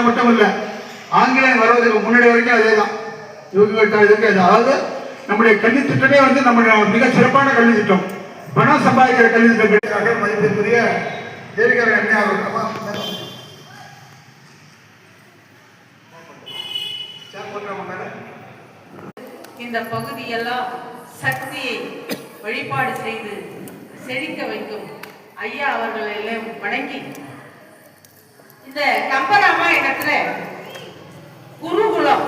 மட்டும் இல்லை, ஆங்கிலம் வருவதற்கு முன்னாடி வரைக்கும் அதே தான். இவங்கள்ட்ட இதுக்கு அதாவது நம்முடைய கல்வி திட்டமே வந்து நம்ம மிக சிறப்பான கல்வி திட்டம், பணம் சம்பாதிக்கிற கல்வி திட்டம் கிடையாது. மதிப்பிற்குரிய தேவிகர் அம்மையா அவர்கள் இந்த பகுதியெல்லாம் சக்தியை வழிபாடு செய்து செழிக்க வைக்கும் ஐயா அவர்களை எல்லாம் வணங்கி, இந்த கம்பராமாயணத்துல குருகுலம்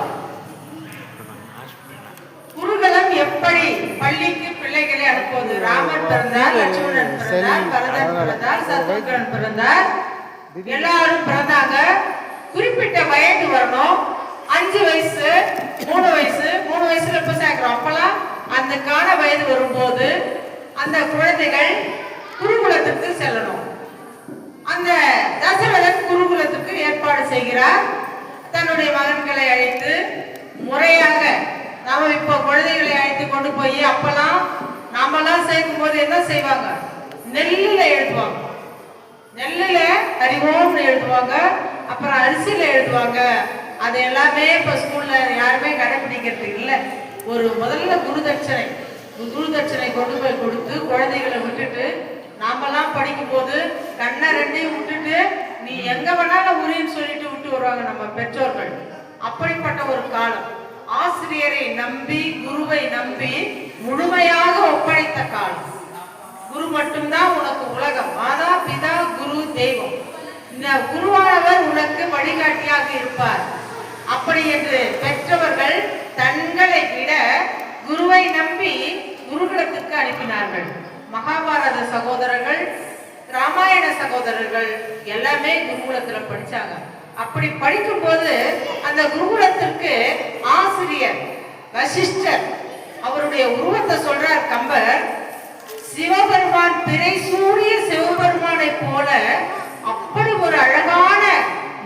எப்படி பள்ளிக்கு பிள்ளைகளை அனுப்புவது? ராமர் பிறந்தார், லட்சுமணன் பிறந்தார், பரதன் பிறந்தார், சத்ருகன் பிறந்தார், எல்லாரும் பிறந்தாங்க. குறிப்பிட்ட வயது வரணும், 5 வயசு 3 வயசு 3 வயசுல எப்ப சேர்க்கிறோம், அப்பெல்லாம் அந்த கால வயது வரும்போது அந்த குழந்தைகள் குருகுலத்துக்கு செல்லணும். அந்த தசரதன் குருகுலத்துக்கு ஏற்பாடு செய்கிறார். தன்னுடைய மகன்களை அழைத்து முறையாக, நாம இப்போ குழந்தைகளை அழைத்து கொண்டு போய், அப்பெல்லாம் நாமெல்லாம் சேர்க்கும் போது என்ன செய்வாங்க, நெல்லுல எழுதுவாங்க, நெல்லுல அறிவோம்னு எழுதுவாங்க, அப்புறம் அரிசியில எழுதுவாங்க. அது எல்லாமே இப்ப ஸ்கூல்ல யாருமே கடைபிடிக்கிறது இல்லை. ஒரு முதல்ல குருதட்சணை கொண்டு போய் கொடுத்து குழந்தைகளை விட்டுட்டு, நாமெல்லாம் படிக்கும் போது கண்ணை 2ஐயும் விட்டுட்டு நீ எங்க வேணாலும் உரின்னு சொல்லிட்டு விட்டு வருவாங்க நம்ம பெற்றோர்கள். அப்படிப்பட்ட ஒரு காலம். ஆசிரியரை நம்பி, குருவை நம்பி முழுமையாக ஒப்படைத்த காலம். குரு மட்டும்தான் உனக்கு உலகம், மாதா பிதா குரு தெய்வம். இந்த குருவானவர் உனக்கு வழிகாட்டியாக இருப்பார். அப்படி என்று பெற்றவர்கள் தங்களை விட குருவை நம்பி குருகுலத்துக்கு அனுப்பினார்கள். மகாபாரத சகோதரர்கள், ராமாயண சகோதரர்கள் எல்லாமே குருகுலத்துல படிச்சாங்க. அப்படி படிக்கும் போது அந்த குருகுலத்திற்கு ஆசிரியர் வசிஷ்டர் அவருடைய உருவத்தை சொல்றார் கம்பர். சிவபெருமான், பிறை சூடிய சிவபெருமானை போல அப்படி ஒரு அழகான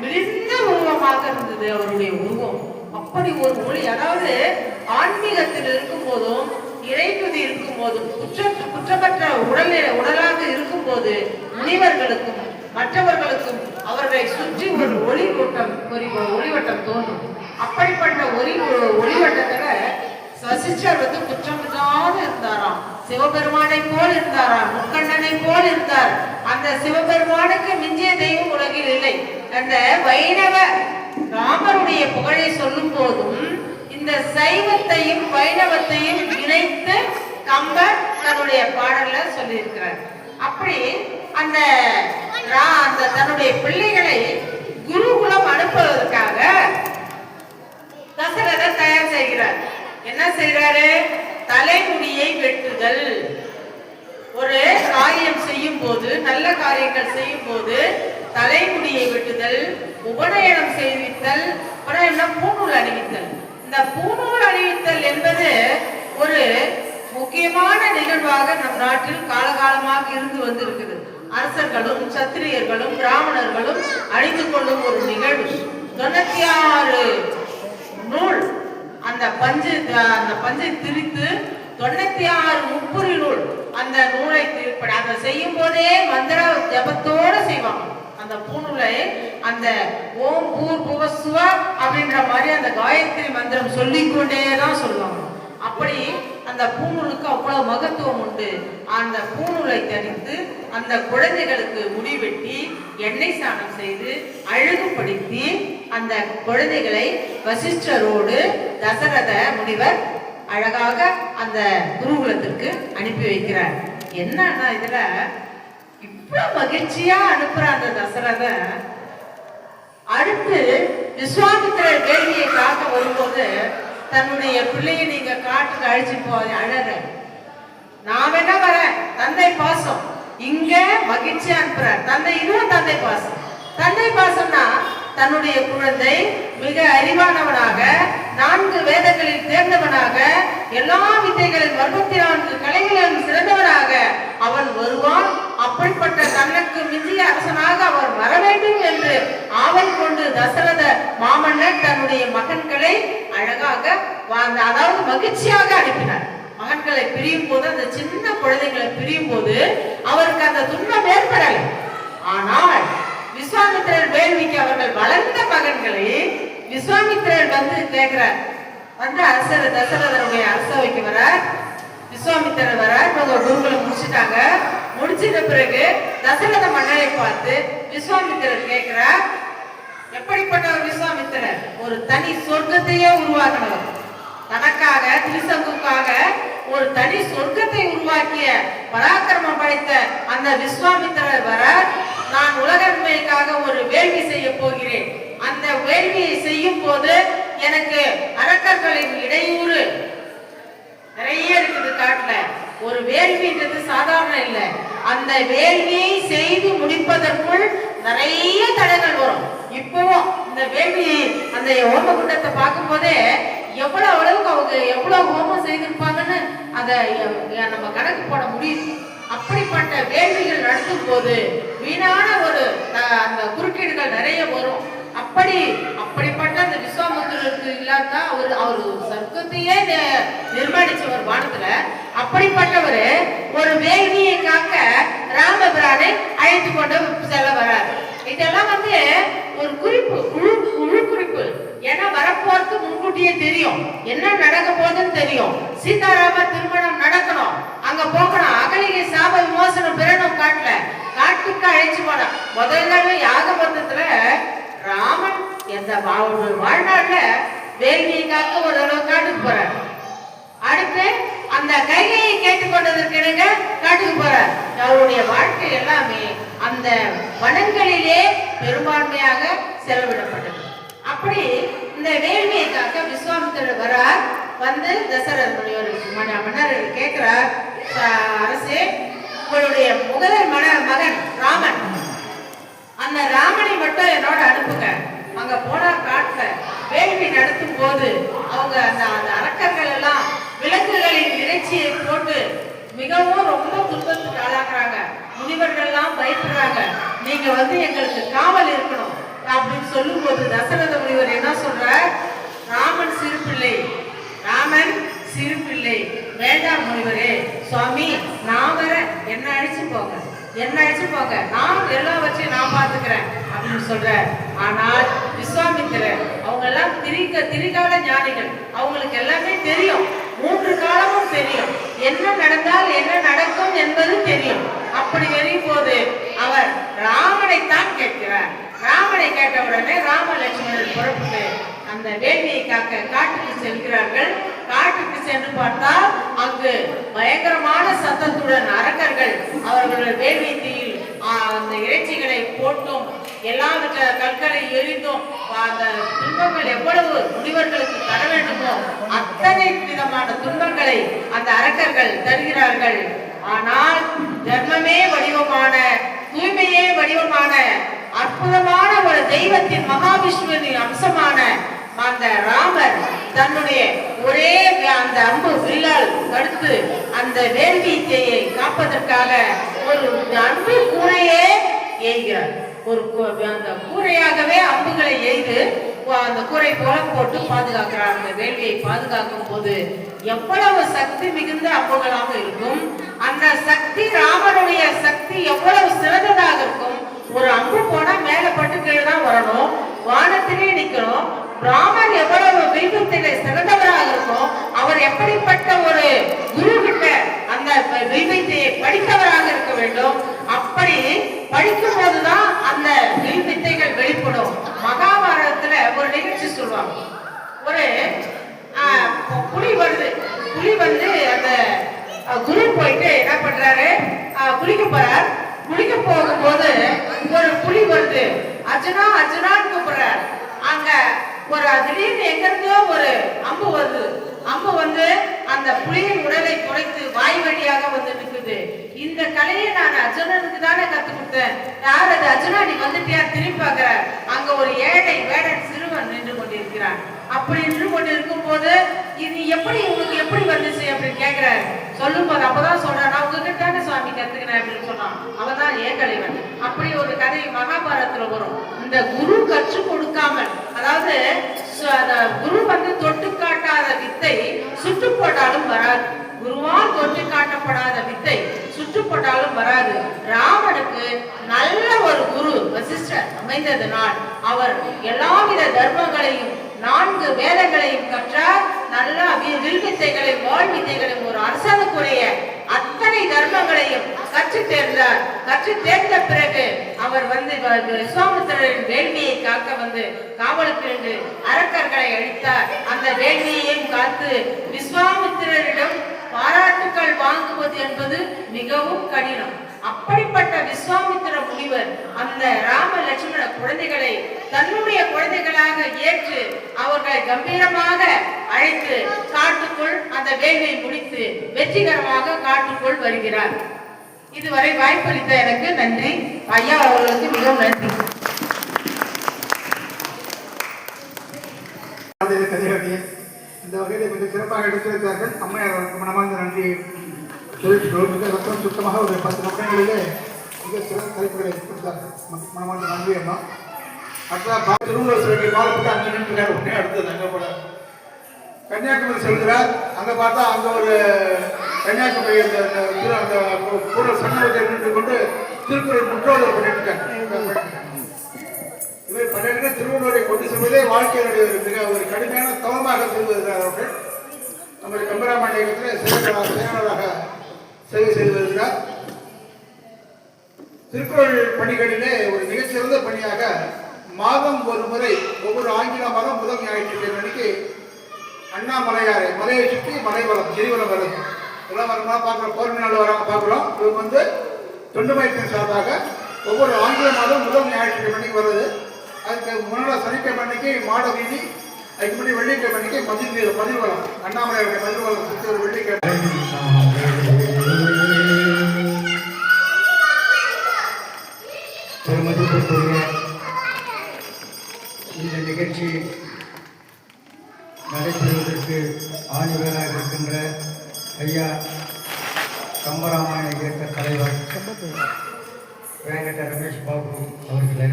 மிகுந்த உருவமாக இருந்தது அவருடைய உருவம். அப்படி ஒரு ஒளி, அதாவது ஆன்மீகத்தில் இருக்கும் போதும், இறைத்துதி இருக்கும் போதும், குற்றமற்ற உடலாக இருக்கும் போது முனிவர்களுக்கும் மற்றவர்களுக்கும் அவர்களை சுற்றி ஒரு ஒளிவட்டம் தோன்றும். அப்படிப்பட்ட ஒளிவட்டத்துல வசிஷ்டர் வந்து குற்றமில்லாத இருந்தாராம். சிவபெருமானை போல் இருந்தாராம், முக்கண்ணனை போல் இருந்தார். அந்த சிவபெருமானுக்கு மிஞ்சிய தெய்வம் உலகில் இல்லை. அந்த வைணவ ராமருடைய புகழை சொல்லும் போதும் இந்த சைவத்தையும் வைணவத்தையும் இணைத்து கம்பர் தன்னுடைய பாடல்ல சொல்லியிருக்கிறார். அப்படி அந்த தன்னுடைய பிள்ளைகளை குருகுலம் அனுப்புவதற்காக தசரதர் தயார் செய்கிறார். என்ன செய்யறாரு? தலைமுடியை வெட்டுதல். ஒரு காரியம் செய்யும் போது, நல்ல காரியங்கள் செய்யும் போது தலைமுடியை வெட்டுதல், உபநயனம் செய்வித்தல், பூணூல் அணிவித்தல். இந்த பூணூல் அணிவித்தல் என்பது ஒரு முக்கியமான நிகழ்வாக நம் நாட்டில் காலகாலமாக இருந்து வந்திருக்கிறது. அரசர்களும் சத்திரியர்களும் பிராமணர்களும் அணிந்து கொள்ளும் ஒரு நிகழ்வு. 96 நூல் அந்த பஞ்சை திரித்து 96 முப்புரி நூல், அந்த நூலை அதை செய்யும் போதே மந்திர ஜபத்தோடு செய்வாங்க. அந்த பூநூலை அந்த ஓம் பூர் புவஸ்வ அப்படின்ற மாதிரி அந்த காயத்ரி மந்திரம் சொல்லிக்கொண்டே தான் சொல்லுவாங்க. அப்படி அந்த பூநூலுக்கு அவ்வளவு மகத்துவம் உண்டு. அந்த பூநூலை தரித்து அந்த குழந்தைகளுக்கு முடிவெட்டி எண்ணெய் ஸ்நானம் செய்து அழகுபடுத்தி அந்த குழந்தைகளை வசிஷ்டரோடு தசரத முனிவர் அழகாக அந்த குருகுலத்திற்கு அனுப்பி வைக்கிறார். என்னன்னா இதுல இவ்வளவு மகிழ்ச்சியா அனுப்புற அந்த தசரதன் அடுத்து விஸ்வாமித்திரர் வேள்வியை காக்க வரும்போது தன்னுடைய பிள்ளையை நீங்க காட்டுக்கு அழிச்சு போய் அழற, நான் என்ன வரேன், தந்தை பாசம் இங்க மகிழ்ச்சியா அனுப்புறார். தந்தை இதுவும் தந்தை பாசம். தந்தை பாசம்னா தன்னுடைய குழந்தை மிக அறிவானவனாக, 4 வேதங்களில் தேர்ந்தவனாக, எல்லா வித்தைகளில் 64 கலைகளிலும் சிறந்தவனாக அவன் வருவான். அப்படிப்பட்ட தனக்கு மிஞ்சிய அரசனாக அவர் வர வேண்டும் என்று ஆவல் கொண்டு தசரத மாமன்னர் தன்னுடைய மகன்களை அழகாக அதாவது மகிழ்ச்சியாக அனுப்பினார். மகன்களை பிரியும் போது, அந்த சின்ன குழந்தைகளை பிரியும் போது அவருக்கு அந்த துன்பம் ஏற்படலை. ஆனால் விஸ்வாமித்திரர் வேள்விக்கு அவர்கள் வளர்ந்த மகன்களை விஸ்வாமித்திரர் வந்து கேட்கிறார். வந்து அரசர் தசரதனுடைய அரசவைக்கு வர விஸ்வாமித்திரர் வர குருகுலம் முடிச்சுட்டாங்க. முடிச்சிட்ட பிறகு தசரத மன்னரை பார்த்து விஸ்வாமித்திரர் கேட்கிறார், எப்படிப்பட்டவர் விஸ்வாமித்திரர்? ஒரு தனி சொர்க்கத்தையே உருவாக்கினவர். தனக்காக திரிசங்குக்காக ஒரு தனி சொர்க்கத்தை உருவாக்கிய பராக்கிரமம் படைத்த அந்த விஸ்வாமித்திரர் வர, நான் உலகன்மைக்காக ஒரு வேள்வி செய்ய போகிறேன். அந்த வேள்வியை செய்யும் போது எனக்கு அரக்கர்களின் இடையூறு நிறைய இருக்குது காட்டுல. ஒரு வேள்வின்றது சாதாரண இல்லை. அந்த வேள்வியை செய்து முடிப்பதற்குள் நிறைய தடைகள் வரும். இப்பவும் இந்த வேள்வி அந்த ஹோம குண்டத்தை பார்க்கும் போதே எவ்வளவு அளவுக்கு அவங்க எவ்வளவு ஹோமம் செய்திருப்பாங்கன்னு அதை நம்ம கணக்கு போட முடியும். அப்படிப்பட்ட வேள்விகள் நடத்தும் போது வீணான ஒரு அந்த குறுக்கீடுகள் நிறைய வரும். அப்படிப்பட்ட அந்த விஸ்வாமித்திரருக்கு இல்லாத அவர் சர்க்கத்தையே நிர்மாணிச்சவர் வானத்துல. அப்படிப்பட்டவர் ஒரு வேள்வியை காக்க ராமபிரானை அழைத்து கொண்டு செல்ல வரார். இதெல்லாம் வந்து ஒரு குறிப்பு, குழு குறிப்பு. ஏன்னா வரப்போறது முன்கூட்டியே தெரியும், என்ன நடக்க போகுதுன்னு தெரியும். சீதாராம திருமணம் நடக்கணும், அங்க போகணும், அகலிகை சாப விமோசனம் பெறணும். காட்டுக்கு அழைச்சு போன முதல்ல யாகபந்தத்துல ராமன் எந்த வாழ்நாள்ல வேள்வியை காக்க ஒரு அளவு காட்டுக்கு போறார். அடுத்து அந்த கைகையை கேட்டுக்கொண்டதற்கு இணங்க காட்டுக்கு போறார். அவருடைய வாழ்க்கை எல்லாமே அந்த வனங்களிலே பெரும்பான்மையாக செலவிடப்பட்டது. அப்படி இந்த வேள்வியை காக்க விஸ்வாமித்திரர் வரார். வந்து தசரதனுடைய மன்னர் கேட்கிறார், அரசே, உங்களுடைய முதல் மகன் ராமன், அந்த ராமனை மட்டும் என்னோட அனுப்புங்க. அங்க போனா காட்டுல வேள்வி நடத்தும் போது அவங்க அந்த அரக்கர்கள் எல்லாம் விலங்குகளின் இறைச்சியை போட்டு மிகவும் ரொம்ப துன்பத்துக்கு ஆளாக்குறாங்க. முனிவர்கள் எல்லாம் பயப்படுறாங்க. நீங்க வந்து எங்களுக்கு காவல் இருக்கணும் அப்படின்னு சொல்லும் போது தசரத முனிவர் என்ன சொல்றார், ராமன் சிறு பிள்ளை, வேண்டாம் முனிவரே, சுவாமி நான் வர, என்ன அழிச்சு போங்க, நான் எல்லாவற்றையும் நான் பார்த்துக்கிறேன் அப்படின்னு சொல்ற. ஆனால் விஸ்வாமித்திரர் அவங்க எல்லாம் திரிகால ஞானிகள். அவங்களுக்கு எல்லாமே தெரியும், 3 காலமும் தெரியும், என்ன நடந்தால் என்ன நடக்கும் என்பது தெரியும். அப்படி வரும் போது அவர் ராமனைத்தான் கேட்கிறார். ராமனை கேட்டவுடனே ராம லட்சுமணர் புறப்பட்டு அந்த வேள்வியை காக்க காட்டுக்கு செல்கிறார்கள். காட்டுக்கு சென்று பார்த்தால் அங்கு பயங்கரமான சத்தத்துடன் அரக்கர்கள் அவர்கள் வேள்வி தீயில் அந்த இறைச்சிகளை போட்டும் எல்லாவித கற்களை எரிந்தும் அந்த துன்பங்கள் எவ்வளவு முனிவர்களுக்கு தர வேண்டுமோ அத்தனை விதமான துன்பங்களை அந்த அரக்கர்கள் தருகிறார்கள். ஆனால் தர்மமே வடிவமான, தூய்மையே வடிவமான, அற்புதமான ஒரு தெய்வத்தின் மகாவிஷ்ணுவின் அம்சமான அந்த ராமர் தன்னுடைய ஒரே அந்த அம்பு வில்லால் தடுத்து அந்த வேள்வியை காப்பதற்காக ஒரு அம்பு கூரையே எய்கிறார். அந்த கூரையாகவே அம்புகளை எய்து அந்த கூரை போல போட்டு பாதுகாக்கிறார். அந்த வேள்வியை பாதுகாக்கும் போது எவ்வளவு சக்தி மிகுந்த அம்புகளாக இருக்கும். அந்த சக்தி, ராமனுடைய சக்தி எவ்வளவு சிறந்ததாக இருக்கும். ஒரு அம்பு போனா மேல பட்டு கீழே தான் வரணும், வானத்திலே நிக்கணும். ராமர் எவ்வளவு வில்வித்தையில சிறந்தவராக இருக்கும். அவர் எப்படிப்பட்ட ஒரு குரு கிட்ட அந்த வில்வித்தையை படித்தவராக இருக்க வேண்டும். அப்படி படிக்கும் போதுதான் அந்த வில்வித்தைகள் வெளிப்படும். மகாபாரதத்துல ஒரு நிகழ்ச்சி சொல்லுவாங்க. ஒரு புலி வந்து அந்த குரு போயிட்டு என்ன பண்றாரு, குளிக்க போறார். குளிக்க போகும்போது ஒரு புலி வருது, அர்ஜுனான்னு கூப்பிடுறார். அங்க ஒரு திடீர்னு எங்கிருந்தோ ஒரு அம்பு வருது. அம்பு வந்து அந்த புலியின் உடலை குறைத்து வாய் வழியாக வந்து நிற்குது. இந்த கலையை நான் அர்ஜுனனுக்கு தானே கத்து கொடுத்தேன். யார் அது? அர்ஜுனா, நீ வந்துட்டியா? திரும்பி பார்க்கிற, அங்க ஒரு ஏழை வேடன் சிறுவன் நின்று கொண்டிருக்கிறான். அப்படி நின்று கொண்டிருக்கும் போது இது எப்படி உனக்கு எப்படி வந்துச்சு அப்படின்னு கேட்கிறாரு. சொல்லும் போது அப்பதான் சொல்றான், நான் உங்ககிட்ட தானே சுவாமி கத்துக்கிறேன் அப்படின்னு சொன்னான். அவதான் ஏகலைவன். அப்படி ஒரு கதை மகாபாரதத்துல வரும். இந்த குரு கற்றுக் கொடுக்காமல், அதாவது குரு வந்து தொட்டு காட்டாத வித்தை சுட்டு போட்டாலும் வராது. குருவால் தொட்டு காட்டப்படாத வித்தை சுட்டு போட்டாலும் வராது. ராமனுக்கு நல்ல ஒரு குரு வசிஷ்டர் அமைந்ததனால் அவர் எல்லாவித தர்மங்களையும் 4 வேதங்களையும் கற்றார். நல்ல வில்வித்தைகளையும் வாழ்வித்தைகளையும் ஒரு அரசனுக்குரிய அத்தனை தர்மங்களையும் கற்று தேர்ந்தார். கற்று தேர்ந்த பிறகு அவர் விஸ்வாமித்திரரின் வேள்வியை காக்க காவலுக்கு என்று அரக்கர்களை அழித்தார். அந்த வேள்வியையும் காத்து விஸ்வாமித்திரரிடம் பாராட்டுக்கள் வாங்குவது என்பது மிகவும் கடினம். அப்படிப்பட்ட விஸ்வாமித்திர முனிவர் அந்த ராம லட்சுமண குழந்தைகளை தன்னுடைய குழந்தைகளாக ஏற்று அவர்களை கம்பீரமாக அழைத்து காட்டுக்குள் அந்த வேள்வியை முடித்து வெற்றிகரமாக காட்டுக்குள் வருகிறார். இதுவரை வாய்ப்பளித்த எனக்கு நன்றி. ஐயா அவர்களுக்கு மிகவும் நன்றி. இந்த வகையில் மிக சிறப்பாக எடுத்திருக்கிறார்கள். அம்மையார் மனமார்ந்த நன்றி தெரிவித்துக்கொள்ளும். மிக ரத்தம் சுத்தமாக ஒரு 10 நிமிடங்களிலே மிக சிறந்த தலைப்புகளை கொடுத்தார்கள். மனமார்ந்த நன்றி அம்மா. அடுத்ததாக திருவள்ளுவர் சிலைக்கு பாலப்பட்டு அங்கே நின்றுகிறார். உடனே அடுத்தது அங்கே போல கன்னியாகுமரி செல்கிறார். அங்கே பார்த்தா அங்கே ஒரு கன்னியாகுமரி அந்த கூட சமூகத்தை நின்று கொண்டு திருக்குறள் முற்றோதல் பண்ணிட்டு இவர் 12 திருவள்ளுவரை கொண்டு செல்வதே வாழ்க்கையினுடைய மிக ஒரு கடுமையான தவமாக செல்வதற்காக அவர்கள் நம்முடைய கம்பராமாயண இயக்கத்தில் செயலாளராக சேவை செய்து வருகிறார். திருக்குறள் பணிகளிலே ஒரு மிகச்சிறந்த பணியாக மாதம் ஒரு முறை ஒவ்வொரு ஆங்கில மாதம் முதல் ஞாயிற்றுக்கிழமை அன்னைக்கு அண்ணாமலையாரை மலையை சுற்றி மலைவளம் கிரிவலம் வருது. எல்லாம் வரமா பார்க்குறோம். பௌர்ணமி நாள் வராங்க பார்க்குறோம். இவங்க தொண்டு மையத்தின் சார்பாக ஒவ்வொரு ஆங்கில மாதம் முதல் ஞாயிற்றுக்கிழமை அன்னைக்கு வருது. அதுக்கு முன்னாள் சனிக்கிழமை அன்னைக்கு மாட வீதி, அதுக்கு முன்னாடி வெள்ளிக்கிழமை அன்னைக்கு பதிர்வலம் அண்ணாமலையாருடைய பதிர்வலம் சுற்றி ஒரு வெள்ளிக்கிழமை. பெருமதிப்பிற்குரிய இந்த நிகழ்ச்சி நடைபெறுவதற்கு ஆணிவராக இருக்கின்ற ஐயா கம்பராமாயண இயக்க தலைவர் வேங்கட ரமேஷ் பாபு அவர்களே,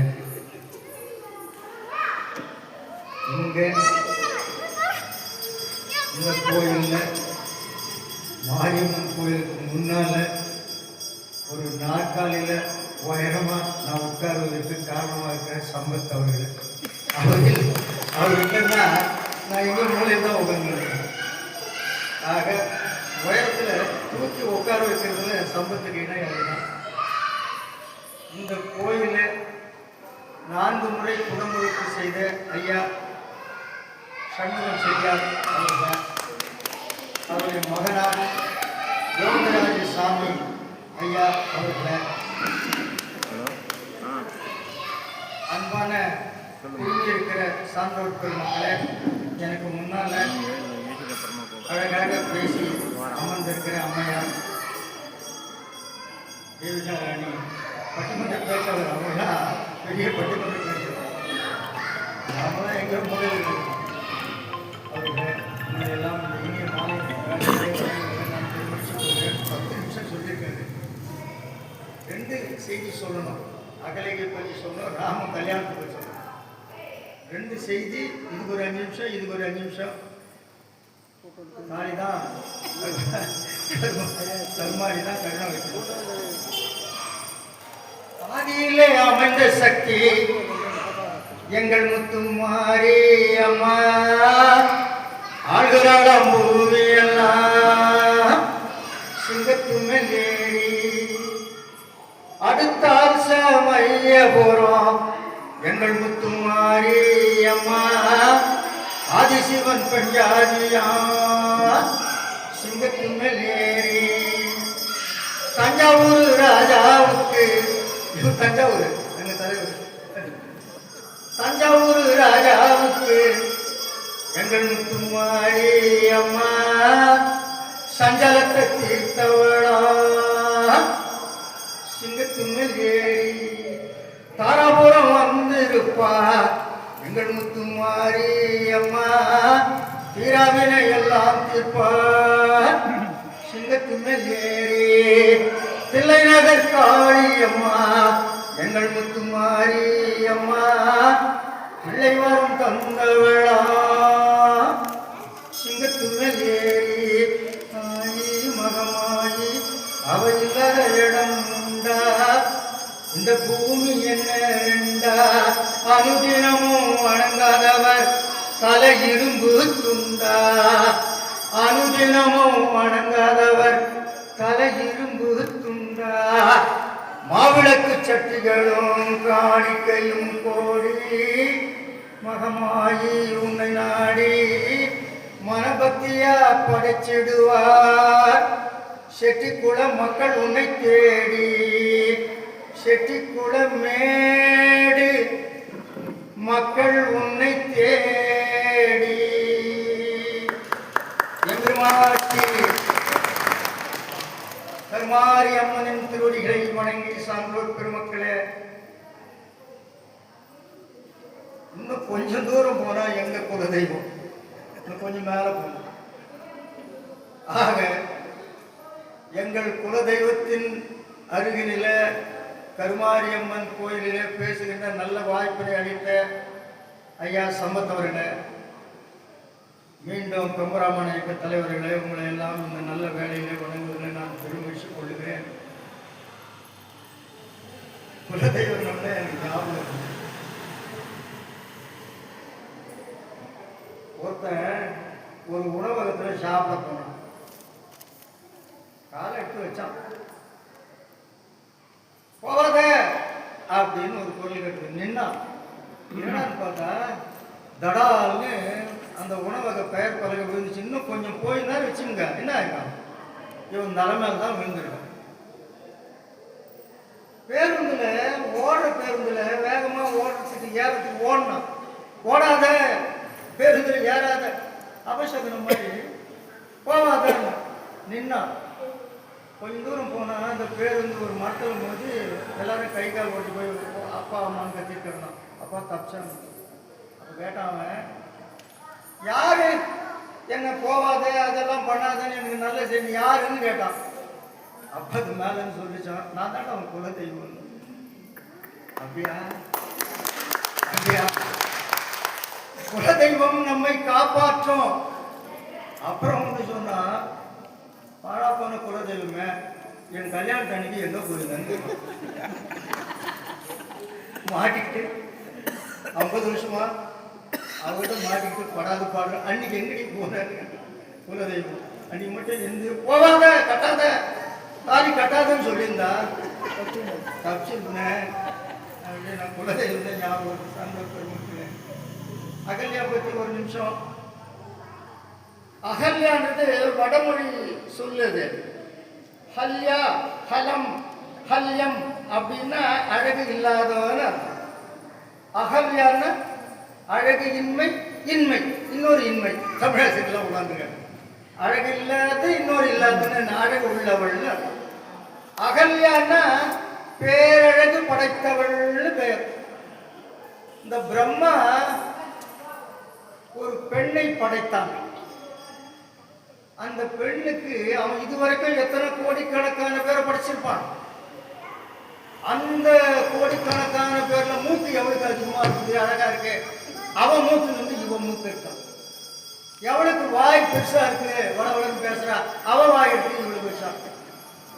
இங்கே இந்த கோயிலில் மாரியம்மன் கோயிலுக்கு முன்னால் ஒரு நாற்காலியில் உயரமாக நான் உட்காருவதற்கு காரணமாக இருக்கிற சம்பத் அவர் இல்லைன்னா நான் எங்கே மூலையில் தான் உட்காந்துருக்கேன். ஆக உயரத்தில் தூக்கி உட்கார வைக்கிறதுல சம்பத்துக்கு இடம் அதுதான். இந்த கோயிலில் 4 முறை குடமுழுக்கு செய்த ஐயா சண்முகம் செட்டியார் அவர்கள், அவருடைய மகனார் கோவிந்தராஜ சாமி ஐயா அவர்களை, அன்பான இருக்கிற சான்றோர் பெருமக்களை, எனக்கு முன்னால் அழகாக பேசி அமர்ந்திருக்கிற அம்மையார் தேவிகா ராணி பட்டிமன்ற பேச்சாளர், அவங்களாம் பெரிய பட்டிமன்ற பேச்சாளர், அவங்களாம் எங்கள் முதல் அவர்கள் உங்களெல்லாம் இந்த இனிய மாலை நான் பெருமிச்சு 10 நிமிஷம் சொல்லியிருக்காரு. 2 செய்தி சொல்லணும். அகலைகை பற்றி சொல்லணும், ராம கல்யாணத்தை பற்றி சொல்லணும். 2 செய்தி. இதுக்கு ஒரு 5 நிமிஷம், இதுக்கு ஒரு 5 நிமிஷம். நாளைதான் கருமாடி தான் கருணா வைக்கணும். ஆதியிலே அமைந்த சக்தி எங்கள் முத்துமாரி அம்மா, ஆளுகிறாளாம் பூமியெல்லாம் சிங்கத்து மேலேறி அடுத்தால் சமைய போறோம். எங்கள் முத்துமாரி அம்மா ஆதிசிவன் பஞ்சாதியா சிங்கத்து மேலேறி தஞ்சாவூர் ராஜாவுக்கு, தஞ்சாவூர் எங்க தலைவர், தஞ்சாவூர் ராஜாவுக்கு எங்கள் முத்துமாரி அம்மா சஞ்சலத்தை தீர்த்தவளா சிங்கத்து மேல் ஏறி தாராபுரம் வந்திருப்பா. எங்கள் முத்துமாரி அம்மா தீராவினை எல்லாம் தீர்ப்பா சிங்கத்து மேல் ஏறி. தில்லை நகர் காளி அம்மா எங்கள் முத்துமாரி அம்மா பிள்ளை வரும் தந்தவளா சிங்கத்து மேல் ஏறி. தாயி மகமாயி அவ இல்லாத இடம் உண்டா, இந்த பூமி என்ன ரெண்டா அனுதினமும் வணங்காதவர் தலை இரும்பு துண்டா அனுதினமும் வணங்காதவர் தலை இரும்பு துண்டா மாவிளக்கு சட்டிகளும் காணிக்கையும் கோடி மகமாயி உன்னை நாடி மனபக்தியா படைச்சிடுவார் செட்டிக்குள மக்கள் உன்னை தேடி செட்டிக்குள மேடு மக்கள் உன்னை தேடி எம்பெருமாட்டி கருமாரி அம்மனின் திருவடிகளை வணங்கி சான்றோர் பெருமக்களே, இன்னும் கொஞ்சம் தூரம் போனா எங்க குலதெய்வம், இன்னும் கொஞ்சம் மேல போனோம். ஆக எங்கள் குலதெய்வத்தின் அருகில கருமாரியம்மன் கோயிலிலே பேசுகின்ற நல்ல வாய்ப்பினை அளித்த ஐயா சம்பத்தவர்களே, மீண்டும் பெம்பராமன் இயக்க தலைவர்களே, உங்களை எல்லாம் இந்த நல்ல வேலையிலே வணங்குவதை நான் பெருமிச்சு கொள்ளுகிறேன். குலதெய்வம் எனக்கு ஞாபகம். ஒருத்தன் ஒரு உணவகத்தில் சாப்பிட போனான். காலை எடுத்து வச்சான். போவாத அப்படின்னு ஒரு பொருள் கேட்டு நின்னான். என்னன்னு பார்த்தா தடால்னு அந்த உணவக பெயர் பலகை விழுந்துச்சு. இன்னும் கொஞ்சம் போயிருந்தா வச்சுங்க என்ன ஆயிருக்கான், இவன் தலைமையில தான் விழுந்துருக்கான். பேருந்துல ஓடுற பேருந்துல வேகமா ஓடுறதுக்கு ஏறத்துக்கு ஓடணும். ஓடாத பேருந்துல ஏறாத அபசகனம் மாதிரி போவாத நின்னான். கொஞ்சம் தூரம் போனா அந்த பேருந்து ஒரு மரத்தில் போது எல்லாரும் கை கால் ஓட்டி போய் அப்பா அம்மான்னு கத்திட்டு இருந்தான். அப்பா தப்பிச்சான். அப்ப கேட்டான் அவன், யாரு என்ன போவாத அதெல்லாம் பண்ணாதன்னு எனக்கு நல்ல செய்தி யாருன்னு கேட்டான். அப்ப அது மேலன்னு சொல்லிச்சான், நான் தானே அவன் குலதெய்வம். அப்படியா அப்படியா, குலதெய்வம் நம்மை காப்பாற்றும். அப்புறம் வந்து சொன்னா, பாழா போன குலதெய்வமே என் கல்யாணத்து அன்னைக்கு எங்க போயிருந்தேன்னு மாட்டிக்கிட்டு 50 வருஷமா அவர்கிட்ட மாட்டிக்கிட்டு படாது பாடுற அன்னைக்கு எங்கடி போனாரு குலதெய்வம். அன்னைக்கு மட்டும் எந்த போவாத கட்டாத தாலி கட்டாதன்னு சொல்லியிருந்தா தப்பிச்சிருந்தேன் அப்படின்னு நான் குலதெய்வம் ஞாபகம் சந்தோஷம். அகல்யா பற்றி ஒரு நிமிஷம். அகல்யான்றது வடமொழி சொல்லுது. ஹல்யா ஹலம் ஹல்யம் அப்படின்னா அழகு இல்லாதவன்னு அர்த்தம். அகல்யான்னு அழகு இன்மை இன்மை இன்னொரு இன்மை. தமிழகத்துக்குலாம் உட்காந்துங்க அழகு இல்லாத இன்னொரு இல்லாதன்னு அழகு உள்ளவள்னு அர்த்தம். அகல்யான்னா பேரழகு படைத்தவள்னு பெயர். இந்த பிரம்மா ஒரு பெண்ணை படைத்தான். அந்த பெண்ணுக்கு அவன் இதுவரைக்கும் எத்தனை கோடிக்கணக்கான பேரை படைச்சிருப்பான். அந்த கோடிக்கணக்கான பேர்ல மூக்கு எவளுக்கு அதிகமா இருக்குது, அழகா இருக்கு, அவன் மூக்குல இருந்து இவன் மூக்கு இருக்கான். எவளுக்கு வாய் பெருசா இருக்குது, வளவளன்னு பேசுறா, அவன் வாய் எடுத்து இவளுக்கு வச்சான்.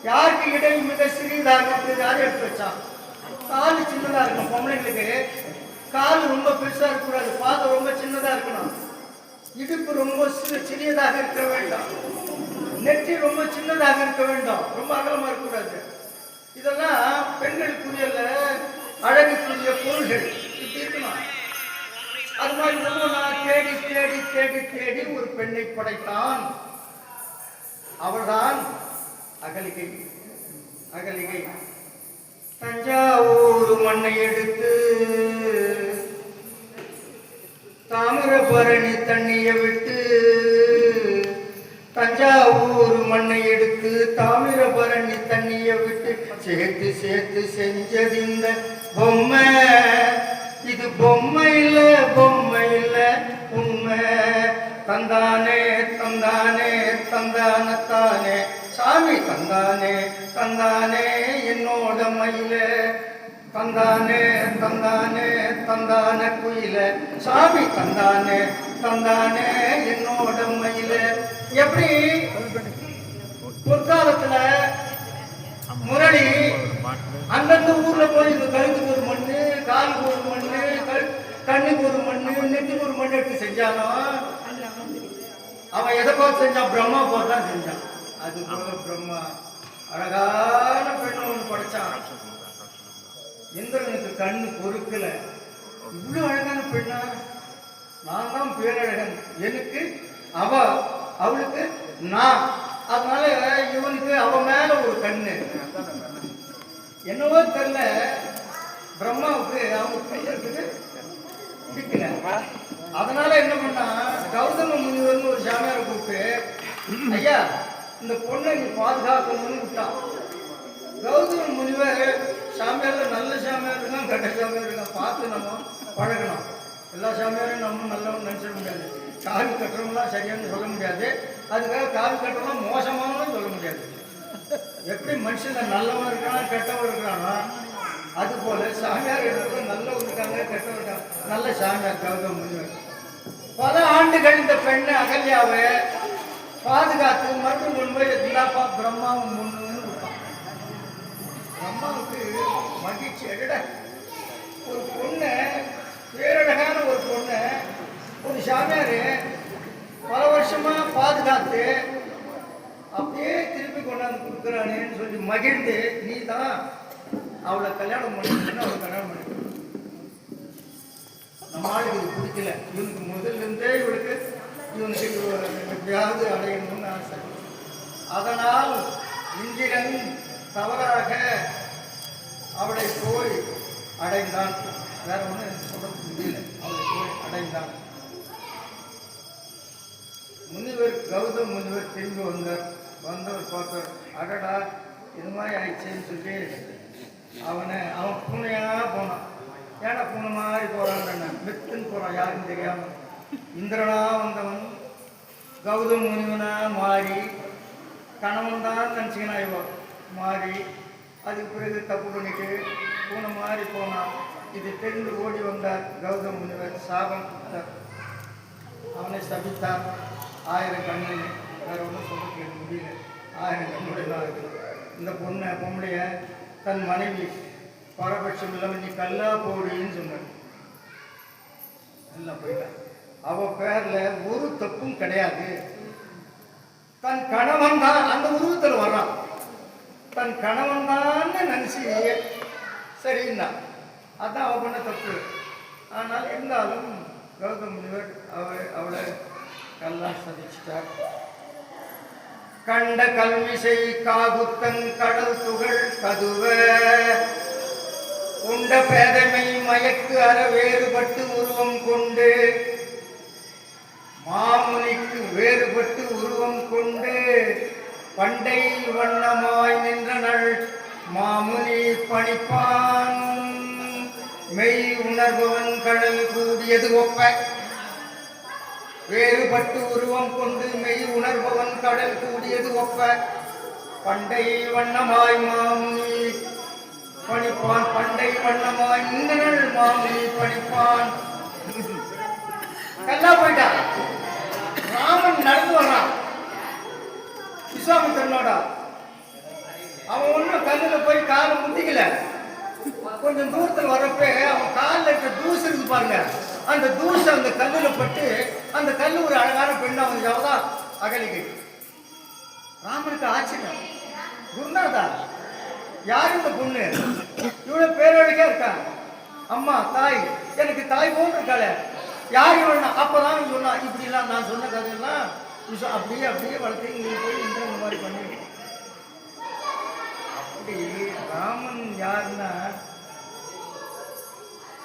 யாருக்கு இடை மிக சிறியதாக இருக்குது, யாரும் எடுத்து வச்சான். காலு சின்னதா இருக்கும். பொம்பளைங்களுக்கு கால் ரொம்ப பெருசா இருக்கக்கூடாது, பாதம் ரொம்ப சின்னதா இருக்கணும், இடுப்பு ரொம்ப சிறியதாக இருக்க வேண்டாம், நெற்றி ரொம்ப சின்னதாக இருக்க வேண்டாம், ரொம்ப அகலமா இருக்கக்கூடாது. இதெல்லாம் பெண்களுக்குரிய அழகுக்குரிய பொருள்கள். இப்படி இருக்கணும். அது மாதிரி நான் தேடி தேடி தேடி தேடி ஒரு பெண்ணை படைத்தான். அவள்தான் அகலிகை. அகலிகை தஞ்சாவூர் மண்ணை எடுத்து தாமிரபரணி தண்ணிய விட்டு, தஞ்சாவூர் மண்ணை எடுத்து தாமிரபரணி தண்ணிய விட்டு சேர்த்து சேர்த்து செஞ்சது இந்த பொம்மை. இது பொம்மை இல்ல பொம்மை இல்ல உண்மை. தந்தானே தந்தானே தந்தானத்தானே சாமி தந்தானே தந்தானே என்னோட மயில. தந்தானே தந்தானே தந்தான குயில சாமி தந்தானே தந்தானே என்னோட மயில. எப்படி முற்காலத்துல முரளி அந்தந்த ஊர்ல போய் எடுத்து செஞ்சானோ அவன் எதை பார்த்து செஞ்சான்? பிரம்மா பார்த்து தான் செஞ்சான். அது போல பிரம்மா அழகான பெண்ணு ஒன்று படைச்சான். இந்திரனுக்கு கண்ணு பொறுக்கல. இவ்வளவு அழகான பெண்ணா? நான் தான் பேரழகன், எனக்கு அவளுக்கு நான். அதனால இவனுக்கு அவ மேல ஒரு கண்ணு. என்னவோ தெரியல, பிரம்மாவுக்கு அவங்க கையெழுத்துக்கு பிடிக்கல. அதனால என்ன பண்ணா, கௌதம முனிவர்னு ஒரு சாமியாரை கூப்பிட்டு, ஐயா இந்த பொண்ணை நீ பாதுகாக்கணும்னு விட்டான். கௌதம முனிவர் சாமியார்ல நல்ல சாமியார் இருக்கான், கெட்ட சாமியார் இருக்கான், பார்த்து நம்ம பழகணும். எல்லா சாமியாரையும் நம்ம நல்லவன்னு நினைச்சிட முடியாது. காவி கட்டுறவங்களாம் சரியானு சொல்ல முடியாது, அதுக்காக காவி கட்டுறவங்களாம் மோசமானு சொல்ல முடியாது. எப்படி மனுஷன் நல்லவன் இருக்கானா கெட்டவன் இருக்கிறானோ அது போல சாமியார் இடத்துல நல்லவங்க இருக்காங்க, கெட்டவங்க இருக்காங்க. நல்ல சாமியார் கௌதம முனிவர் பல ஆண்டுகள் இந்த பெண்ணை அகல்யாவை பாதுகாத்து மறுபடியும் கொண்டு போய் இருந்தாப்பா பிரம்மாவும் முன்னு விட்டான். பிரம்மாவுக்கு மகிழ்ச்சி. அடட, ஒரு பொண்ணை, பேரழகான ஒரு பொண்ணை ஒரு சாமியார் பல வருஷமா பாதுகாத்து அப்படியே திருப்பி கொண்டாந்து கொடுக்குறானேன்னு சொல்லி மகிழ்ந்து, நீ தான் அவளை கல்யாணம் பண்ணிக்கணும்னு அவளை கல்யாணம் பண்ணி. நம்ம ஆளுக்கு இது பிடிக்கல. இவனுக்கு முதல்ல இருந்தே இவனுக்கு எப்படியாவது அடையணும்னு ஆசை. அதனால் இந்திரன் தவறாக அவளை போய் அடைந்தான். வேற ஒண்ணு சொல்ல முடியல, அவளை போய் அடைந்தான். முனிவர் கௌதம் முனிவர் திரும்பி வந்தவர் பார்த்தார். அடடா, இது மாதிரி ஆயிடுச்சுன்னு சொல்லி அவன் பூனையா போனான். ஏன்னா பூனை மாதிரி போறான், மெத்துன்னு போறான், யாருன்னு தெரியாம. இந்திரனா வந்தவன் கௌதம் முனிவனா மாறி கணவன் தான் நினச்சிக்கனா இவன் மாறி, அதுக்கு பிறகு தப்பு பண்ணிட்டு பூனை மாதிரி போனான். இது தெரிந்து ஓடி வந்தார் கௌதம் முனிவர். சாபம் அவனை சபித்தார். 1000 கண்ணு, வேற ஒன்றும் சொல்ல முடியல. 1000 கண்ணுடைய தான் இருக்கு. இந்த பொம்பளைய தன் மனைவி பரபட்சம் இல்லாமல் நீ கல்லா போடின்னு சொன்னார். நல்லா போயிட்டான். அவ பேர்ல ஒரு தப்பும் கிடையாது. தன் கணவன் தான் அந்த உருவத்தில் வர்றான். தன் கணவன் தான் நினைச்சு சரின்னா அதான் அவ பண்ண தப்பு. ஆனால் இருந்தாலும் கௌதம் முனிவர் அவளை கல்லா சதிச்சிட்டார். கண்ட கல்விசை காகுத்தன் கடல் துகள் கதுவ உண்ட பேதமை மயக்கு அற வேறுபட்டு உருவம் கொண்டு மாமுனிக்கு வேறுபட்டு உருவம் கொண்டு பண்டை வண்ணமாய் நின்றனள் மாமுனி பணிப்பான் மெய் உணர்பவன் கடல் கூடியது ஒப்ப. வேறுபட்டு உருவம் கொண்டு மெய் உணர்பவன் கடல் கூடியது ஒப்ப. பண்டை வண்ணமாய் மாமுனி பணிப்பான் பண்டை வண்ணமாய் நின்றனள் மாமுனி பணிப்பான். கல்லா போயிட்டான். ராமன் நடந்து வர்றான் விஸ்வாமித்திரனோட. அவன் ஒன்றும் கல்லுல போய் காலை முட்டிக்கல. கொஞ்சம் தூரத்தில் வர்றப்ப அவன் காலில் இருக்க தூசு இருக்கு பாருங்க, அந்த தூசு அந்த கல்லுல பட்டு அந்த கல்லு ஒரு அழகான பெண்ணா வந்து அவதான் அகலிகை. ராமனுக்கு ஆச்சரியம். குருநாதா, யார் இந்த பொண்ணு? இவ்வளவு பேரழகா இருக்கான். அம்மா தாய், எனக்கு தாய் போன்று இருக்காளே, யார் இவன்? அப்பதான் சொன்னா இப்படிலாம் நான் சொன்ன கதையெல்லாம் அப்படியே அப்படியே வளர்த்து இங்கே போய் இந்த மாதிரி பண்ணி. அப்படி ராமன் யாருன்னா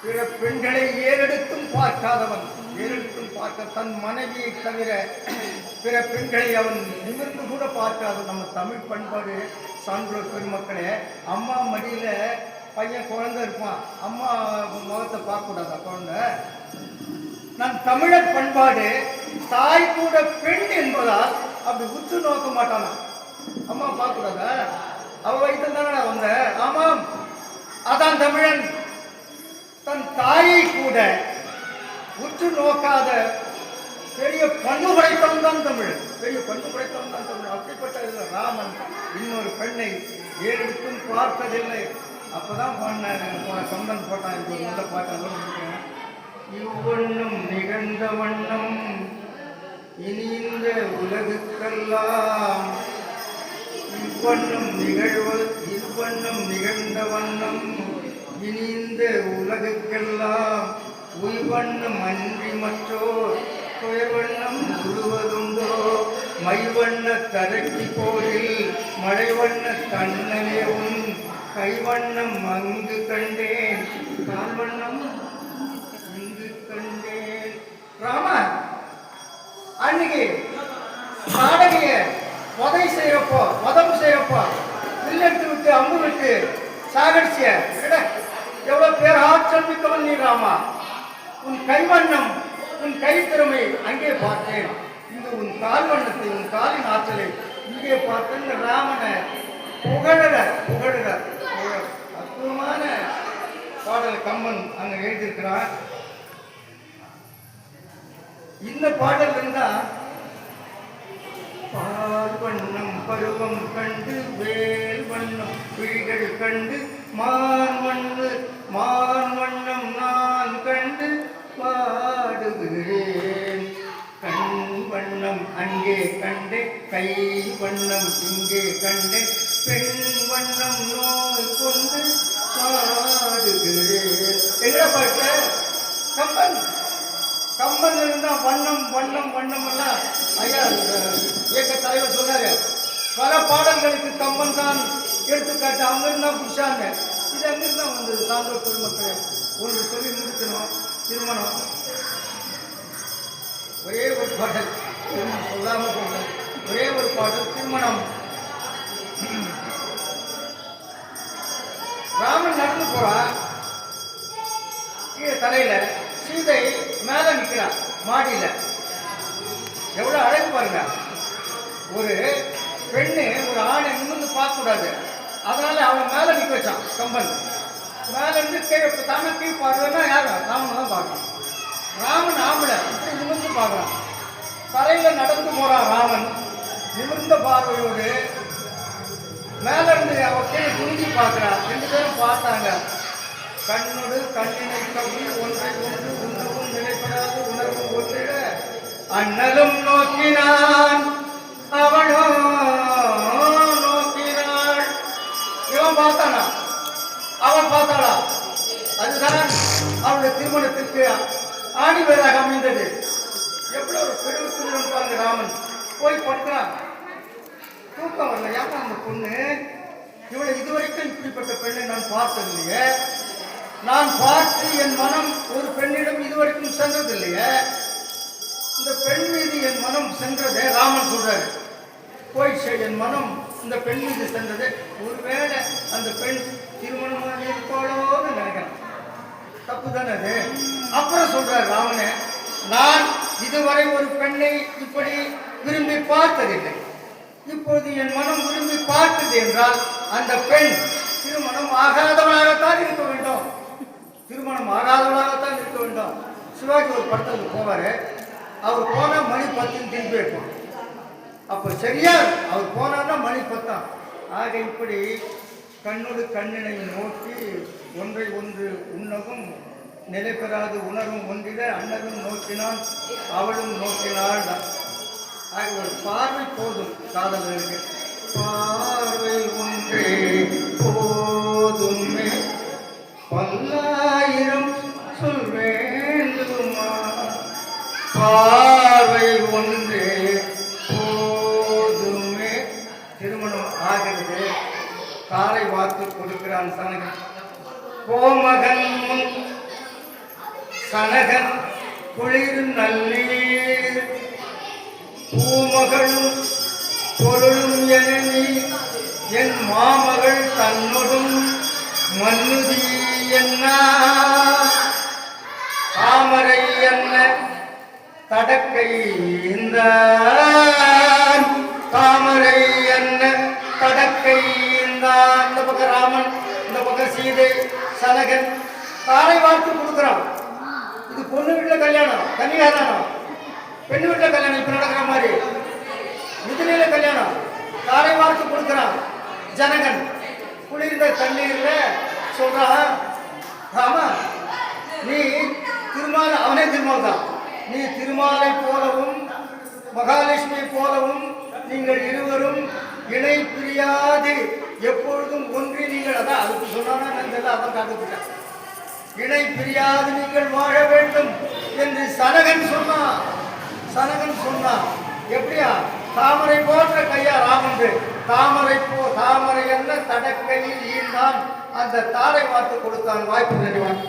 பிற பெண்களை ஏறெடுத்தும் பார்க்காதவன். ஏறெடுத்தும் பார்க்க தன் மனைவியை தவிர பிற பெண்களை அவன் நிமிர்ந்து கூட பார்க்காத நம்ம தமிழ் பண்பாடு. சான்றோர் பெருமக்களே, அம்மா மடியில பையன் குழந்தை இருப்பான், அம்மா முகத்தை பார்க்கக்கூடாதா குழந்தை? நம் தமிழர் பண்பாடு தாய் கூட பெண் என்பதால் அப்படி உற்று நோக்க மாட்டானா. அம்மா பார்க்கக்கூடாதா? அவ வயிற்று தானே வந்த. ஆமாம், அதான் தமிழன். தன் தாயை கூட உற்று நோக்காத பெரிய பண்பு படைத்தவன் தான் தமிழ். பெரிய பண்பு படைத்தவன் தான் தமிழ். அப்படிப்பட்ட ராமன் இன்னொரு பெண்ணை ஏறெடுத்தும் பார்த்ததில்லை. அப்பதான் சொந்தன் போட்டான். இது ஒரு நல்ல பாட்டு. இவ்வண்ணம் நிகழ்ந்த வண்ணம் இனி இந்த உலகுக்கெல்லாம் இவ்வண்ணம் நிகழ்ந்த வண்ணம் இனி இந்த உலகுக்கெல்லாம் உய்வண்ணம் அன்றி மற்றோர் துயர்வண்ணம் உருவதுண்டோ மைவண்ண தரக்கி போரில் மழைவண்ண தன்னலே உன் கைவண்ணம் அங்கு கண்டேன் கால்வண்ணம் இங்கு கண்டேன். ராம அன்னைக்கு நாடகிய வதம் செய்யப்போ வில்லெடுத்து விட்டு அம்பு விட்டு சாகடிச்சிய எவ்வளவு பேர் ஆற்றல் மிக்கவன் நீ ராமா. உன் கைவண்ணம் உன் கைத்திறமை அங்கே பார்த்தேன். இங்கு உன் கால் வண்ணத்தை உன் காலின் ஆற்றலை இங்கே பார்த்தேன். ராமனை புகழற அற்புதமான பாடல் கம்பன் அங்க எழுதியிருக்கிறான். இந்த பாடல் இருந்தா பால் வண்ணம் பருவம் கண்டு வேல் வண்ணம் விழிகள் கண்டு மான் வண்ணம் நான் கண்டு பாடுகிறேன். கண் வண்ணம் அங்கே கண்டே கை வண்ணம் இங்கே கண்டே பெண் வண்ணம் நோய் கொண்டு பாடுகிறேன். எங்கட பாட்டு கம்பன் இருந்தா வண்ணம் எல்லாம் ஐயா இயக்க தலைவர் சொன்னாரு. பல பாடல்களுக்கு கம்பன் தான் எடுத்துக்காட்டு. அவங்க இருந்தா புடிச்சாங்க. இது அங்கிருந்தா வந்தது. சான்றோர் பெருமக்களை ஒன்று சொல்லி முடிக்கணும். திருமணம் ஒரே ஒரு பாடல் சொல்லாம போனோம். ஒரே ஒரு பாடல் திருமணம். ராமன் நடந்து போறான். கீழே தலையில சீதை மேல நிற்கிறான் மாடியில. எவ்வளவு அழகு பாருங்க. ஒரு பெண்ணு ஒரு ஆணை நிமிர்ந்து பார்க்க கூடாது. அதனால அவன் மேல நிக்க வச்சான் கம்பன். மேல இருந்து கீழே தானே கீழ் பார்க்கலன்னா யாரும் ராமன் தான் பார்க்கணும். ராமன் ஆம்பளை இப்படி நிமிர்ந்து பார்க்கறான். தரையில நடந்து போறான் ராமன் நிமிர்ந்த பார்வையோடு. மேல இருந்து அவன் கீழே குனிஞ்சி பார்க்கிறான். ரெண்டு பேரும் பார்த்தாங்க. கண்ணோடு கண்ணினை கவி ஒன்றை ஒன்று உணவும் நிலைப்படாது உணர்வும் ஒன்றிட அண்ணலும் நோக்கினான் அவனோ நோக்கினாள். இவன் பார்த்தானா அவன் பார்த்தாளா? அதுதான் அவனுடைய திருமணத்திற்கு ஆணி வேறாக அமைந்தது. எவ்வளவு ஒரு பெருமைக்குரியவன் பாருங்க. ராமன் போய் படுக்கிறான். தூக்கம் வரல. ஏமா அந்த பொண்ணு இவளை இதுவரைக்கும் இப்படிப்பட்ட பெண்ணை நான் பார்த்ததில்லையே. நான் பார்த்து என் மனம் ஒரு பெண்ணிடம் இதுவரைக்கும் சென்றதில்லையே. இந்த பெண் மீது என் மனம் சென்றதே. ராமன் சொல்றாரு போய் என் மனம் இந்த பெண் மீது சென்றது. ஒருவேளை அந்த பெண் திருமணமாக இருப்பாளோன்னு நினைக்கிறேன். தப்பு தானே அது. அப்புறம் சொல்றாரு ராமனே, நான் இதுவரை ஒரு பெண்ணை இப்படி விரும்பி பார்த்ததில்லை. இப்போது என் மனம் விரும்பி பார்த்தது என்றால் அந்த பெண் திருமணம் ஆகாதவளாகத்தான் இருக்க வேண்டும். திருமணம் ஆகாதவளாகத்தான் இருக்க வேண்டும். சிவாஜி ஒரு படத்துக்கு போவாரு. அவர் போனா மணி 10 திருப்பி வைப்பான். அப்போ சரியா அவர் போனார்னா மணி 10. ஆக இப்படி கண்ணோடு கண்ணினை நோக்கி ஒன்றை ஒன்று உண்ணவும் நிலை பெறாது உணர்வும் ஒன்றிட அண்ணனும் நோக்கினான் அவளும் நோக்கினாள். ஆக ஒரு பார்வை போதும் காதலர்களுக்கு. பார்வை ஒன்றே போதுமே பல்லாயிரம் சொல் வேண்டுமா. பார்வை ஒன்றே போதுமே. திருமணம் ஆகிறது. காலை வாக்கு கொடுக்கிறான் சனகன். கோமகன் முன் சனகன் குளிர் நல்லீர் பூமகளும் பொருளும் எனி என் மாமகள் தன்னொடும் மன்னுதி என்ன தாமரை என்ன தடக்கை இந்த தாமரை என்ன தடக்கை இந்த. இந்த பக்கம் ராமன், இந்த பக்கம் சீதை, சனகன் காலை வார்த்து கொடுக்குறான். இது பொண்ணு வீட்டுல கல்யாணம், கன்னிகாதானம். பெண்ணு வீட்டுல கல்யாணம் இப்ப நடக்கிற மாதிரி. மிதிலையில கல்யாணம். காலை வார்த்து கொடுக்குறான். ஜனகன் குளிர்ந்த தண்ணீர்ல சொல்றான், ராமா நீ திருமால் அவனே திருமால் தான். நீ திருமாலை போலவும் மகாலட்சுமி போலவும் நீங்கள் இருவரும் இணை பிரியாது எப்பொழுதும் ஒன்றி நீங்கள் அதான் அதுக்கு சொன்னானா அதான் காட்டுக்கிறேன். இணை பிரியாது நீங்கள் வாழ வேண்டும் என்று சனகன் சொன்னான். எப்படியா? தாமரை போன்ற கையா ராமன்று தாமரை என்ன தடக்கையில் ஈந்தான் அந்த தாரை வார்த்து கொடுத்தான். வாய்ப்பு நடிவான்.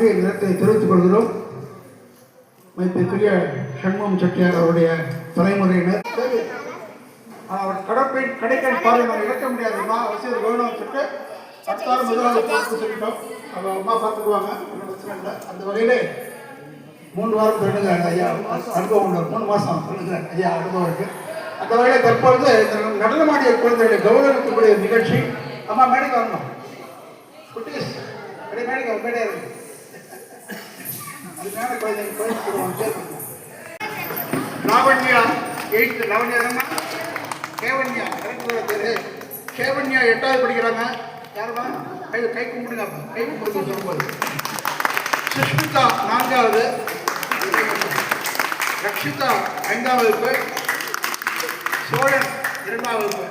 நன்றியை நிறத்தை தெரிவித்துக் கொள்கிறோம். மதிப்பிற்குரிய சண்முகம் செட்டியார் அவருடைய தலைமுறையினர் அவர் கடைக்கன் பாதை நம்ம இழக்க முடியாதுமா, அவசியம் கவனம் சொல்லிட்டு அடுத்தாலும் முதலாளி பார்த்து சொல்லிட்டோம். அவங்க அம்மா பார்த்துக்குவாங்க, ஒன்றும் பிரச்சனை இல்லை. அந்த வகையிலே 3 வாரம் சொல்லுங்க ஐயா அனுபவம் உண்டு, 3 மாதம் சொல்லுங்க ஐயா அனுபவம் இருக்கு. அந்த வகையில் தற்பொழுது நடனமாடிய குழந்தைகளை கௌரவிக்கக்கூடிய நிகழ்ச்சி. அம்மா மேடைக்கு வரணும், குட்டீஸ் மேடைக்கு மேடையா இருக்கு. அதுக்கான குழந்தைங்க லாவண்யா 8th, லாவண்யா கேவன்யா பேரு கேவன்யா 8வது படிக்கிறாங்க. யாருமா கை கும்பிடுங்க, கை கும்பிடுங்க சொல்லும்போது. சுஷ்மிதா 4வது, ரக்ஷிதா 5ஆம் வகுப்பு, சோழன் 2ஆம் வகுப்பு.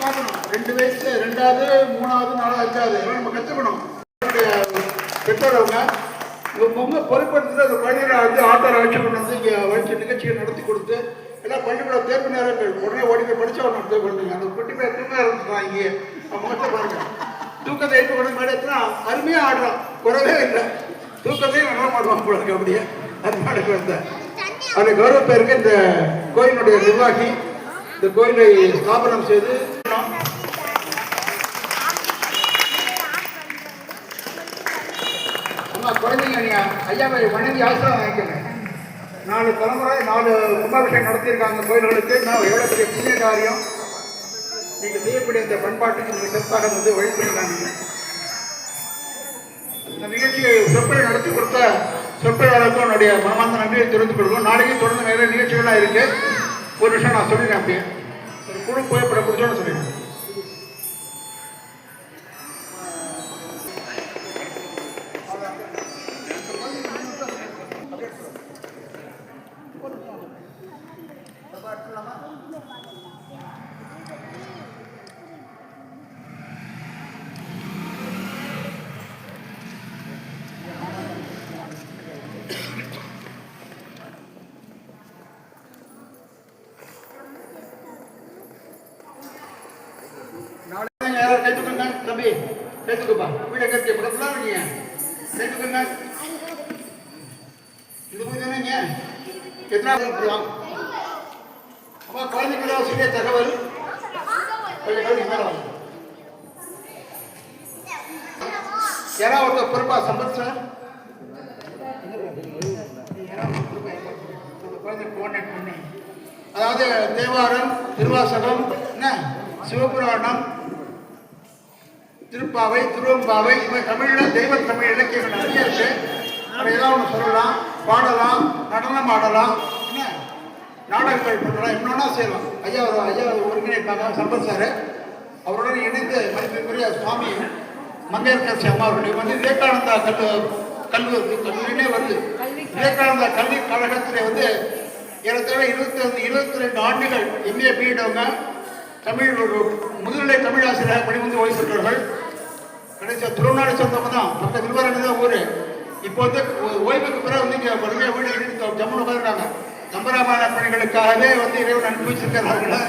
பார்க்கணும் 2 வயசு 2வது, 3வது, 4வது, 5வது நம்ம கற்றுக்கணும். பெற்றோரவங்க ரொம்ப பொறுப்படுத்தி அந்த குழந்தைகளை வந்து ஆட்டோவில் அழைச்சி கொண்டு வந்து இங்கே வச்சு நிகழ்ச்சியை நடத்தி கொடுத்து எல்லாம் பள்ளிக்கூட தேர்வு நேரங்கள் உடனே ஓடி போய் படித்தா ஒன்று பண்ணுங்க. அந்த குட்டி பேர் தூங்க ஆரம்பிச்சுட்டான். இங்கே முகத்தை பாருங்க, தூக்கத்தை எழுத்து கொண்டு மேடத்துனா அருமையாக ஆடுறான், குறவே இல்லை. தூக்கத்தையும் நல்லா மாடுவான் போல. அப்படியே அது மாடுக்கு வந்த அந்த கௌரவ பேருக்கு இந்த கோயிலுடைய நிர்வாகி இந்த கோயிலை ஸ்தாபனம் செய்து குழந்தைங்க நீங்க ஐயாவை வணங்கி ஆசிரியர் வாங்கிக்கங்க. 4 தலைமுறை 4 கும்பாபிஷேகம் நடத்தியிருக்காங்க கோயில்களுக்கு. நான் எவ்வளோ பெரிய புண்ணிய காரியம். நீங்கள் செய்யக்கூடிய இந்த பண்பாட்டுக்கு நீங்கள் சிறப்பாக வந்து வழிபடுகிறாங்க. இந்த நிகழ்ச்சியை சொற்பொழி நடத்தி கொடுத்த சொற்பொழியாளருக்கும் என்னுடைய மனமார்ந்த நன்றியை தெரிவித்துக் கொள்வோம். நாளைக்கு தொடர்ந்து நிறைய நிகழ்ச்சிகள்லாம் இருக்கு. ஒரு விஷயம் நான் சொல்லிடுறேன், அப்படியே ஒரு குழு புகைப்படம் பிடிச்சோன்னு சொல்லிடுறேன். யாராவது கேட்டுக்கோங்க தம்பி, கேட்டுக்கப்பா. வீட்டை கட்டி பக்கத்துல இருக்கீங்க, கேட்டுக்கோங்க. இது போய் எத்தனாவது அப்பா குழந்தைக்கு சிறிய தகவல் கொஞ்சம் கல்வி மேல வாங்க. யாராவது ஒருத்தர் பொறுப்பா சம்பத் சார் குழந்தை கோஆர்டினேட் பண்ணி, அதாவது தேவாரம், திருவாசகம், என்ன சிவபுராணம், திருப்பாவை, திருவம்பாவை, இவை தமிழில் தெய்வ தமிழ் இலக்கியங்கள் நிறைய இருக்கு. அதை ஏதாவது ஒன்று சொல்லலாம், பாடலாம், நடனம் ஆடலாம், என்ன நாடகங்கள் பண்ணலாம், என்னன்னா செய்யலாம். ஐயா ஒருங்கிணைப்பாங்க சம்பத் சார். அவருடன் இணைந்து மதிப்பிற்குரிய சுவாமி மங்கையர்கரசி அம்மா அவருடைய வந்து விவேகானந்தா கல்லூரியிலே வருது. விவேகானந்தா கல்வி கழகத்திலே வந்து ஏறத்தாழ 22 ஆண்டுகள் MA BEd அவங்க தமிழ் ஒரு முதுநிலை தமிழ் ஆசிரியராக பணிபுரிந்து ஓய்வு பெற்றவர்கள். கடைசியாக திருவண்ணாமலை சொந்தமாக தான், பக்க திருவாரணி தான் ஊர். இப்போ வந்து ஓய்வுக்கு பிறகு வந்து இங்கே வறுமையாக வீடு இடித்து ஜம்முன்னு உட்காந்துருக்காங்க. கம்பராமாயண பணிகளுக்காகவே வந்து இறைவன் அனுப்பி வச்சிருக்கிறார்கள்.